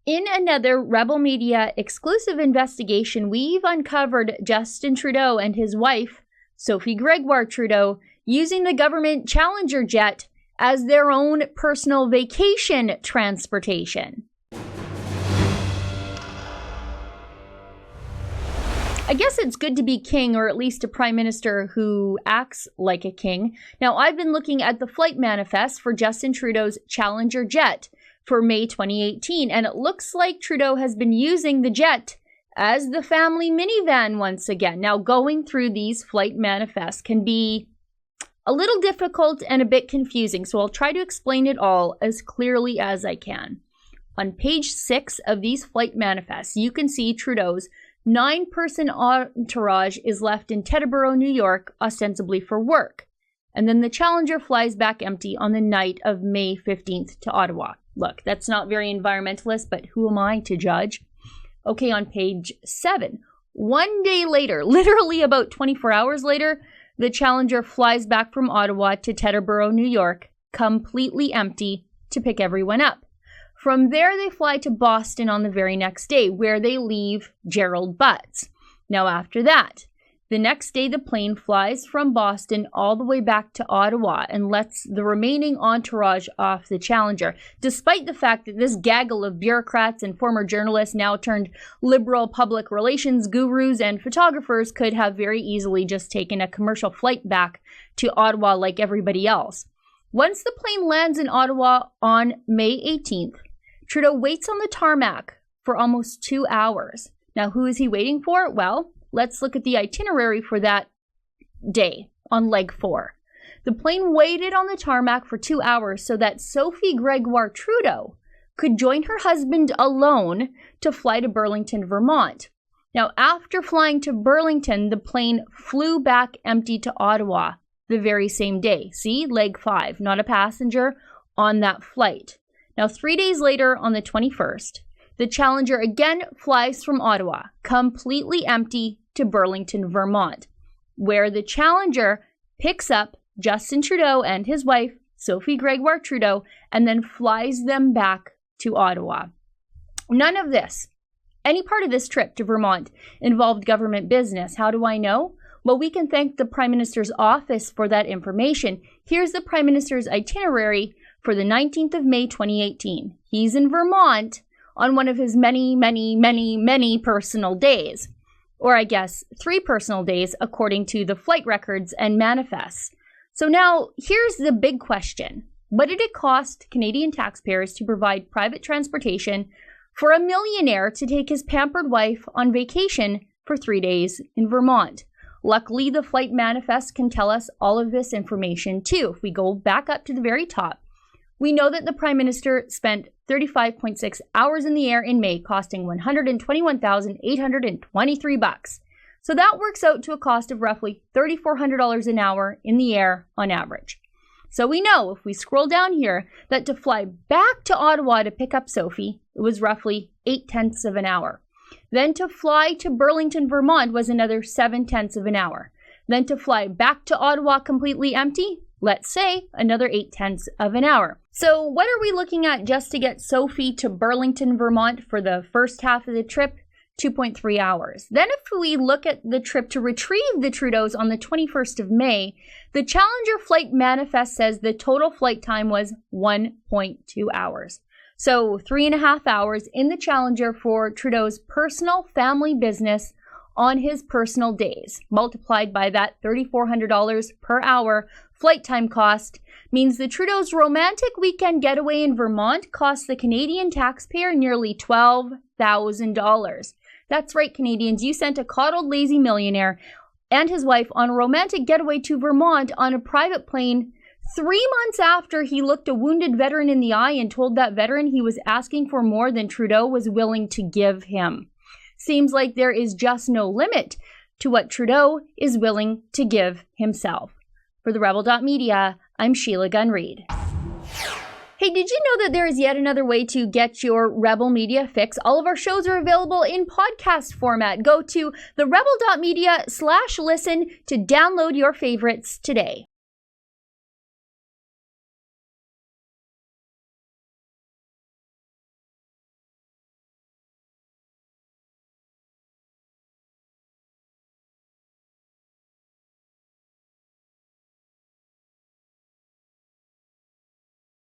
In another Rebel.Media exclusive investigation, we've uncovered Justin Trudeau and his wife, Sophie Gregoire Trudeau, using the government Challenger jet as their own personal vacation transportation. I guess it's good to be king, or at least a prime minister who acts like a king. Now, I've been looking at the flight manifest for Justin Trudeau's Challenger jet for May 2018, and it looks like Trudeau has been using the jet as the family minivan once again. Now, going through these flight manifests can be a little difficult and a bit confusing, so I'll try to explain it all as clearly as I can. On page 6 of these flight manifests, you can see Trudeau's 9-person entourage is left in Teterboro, New York, ostensibly for work. And then the Challenger flies back empty on the night of May 15th to Ottawa. Look, that's not very environmentalist, but who am I to judge? Okay, on page 7, one day later, literally about 24 hours later, the Challenger flies back from Ottawa to Teterboro, New York, completely empty, to pick everyone up. From there, they fly to Boston on the very next day, where they leave Gerald Butts. Now, after that, the next day, the plane flies from Boston all the way back to Ottawa and lets the remaining entourage off the Challenger, despite the fact that this gaggle of bureaucrats and former journalists, now turned liberal public relations gurus and photographers, could have very easily just taken a commercial flight back to Ottawa like everybody else. Once the plane lands in Ottawa on May 18th, Trudeau waits on the tarmac for almost 2 hours. Now, who is he waiting for? Well, let's look at the itinerary for that day on leg 4. The plane waited on the tarmac for 2 hours so that Sophie Gregoire Trudeau could join her husband alone to fly to Burlington, Vermont. Now, after flying to Burlington, the plane flew back empty to Ottawa the very same day. See, leg 5, not a passenger on that flight. Now, 3 days later, on the 21st, the Challenger again flies from Ottawa, completely empty, to Burlington, Vermont, where the Challenger picks up Justin Trudeau and his wife, Sophie Gregoire Trudeau, and then flies them back to Ottawa. None of this, any part of this trip to Vermont, involved government business. How do I know? Well, we can thank the Prime Minister's office for that information. Here's the Prime Minister's itinerary for the 19th of May, 2018. He's in Vermont on one of his many personal days. Or I guess 3 personal days, according to the flight records and manifests. So now, here's the big question. What did it cost Canadian taxpayers to provide private transportation for a millionaire to take his pampered wife on vacation for 3 days in Vermont? Luckily, the flight manifest can tell us all of this information too. If we go back up to the very top, we know that the Prime Minister spent 35.6 hours in the air in May, costing $121,823. So that works out to a cost of roughly $3,400 an hour in the air on average. So we know, if we scroll down here, that to fly back to Ottawa to pick up Sophie, it was roughly 0.8 of an hour. Then to fly to Burlington, Vermont was another 0.7 of an hour. Then to fly back to Ottawa completely empty, let's say another 0.8 of an hour. So what are we looking at just to get Sophie to Burlington, Vermont for the first half of the trip? 2.3 hours. Then if we look at the trip to retrieve the Trudeaus on the 21st of May, the Challenger flight manifest says the total flight time was 1.2 hours. So 3.5 hours in the Challenger for Trudeau's personal family business on his personal days, multiplied by that $3,400 per hour flight time cost, means the Trudeau's romantic weekend getaway in Vermont cost the Canadian taxpayer nearly $12,000. That's right, Canadians, you sent a coddled lazy millionaire and his wife on a romantic getaway to Vermont on a private plane 3 months after he looked a wounded veteran in the eye and told that veteran he was asking for more than Trudeau was willing to give him. Seems like there is just no limit to what Trudeau is willing to give himself. For the Rebel.Media, I'm Sheila Gunn Reid. Hey, did you know that there is yet another way to get your Rebel Media fix? All of our shows are available in podcast format. Go to the Rebel.Media/listen to download your favorites today.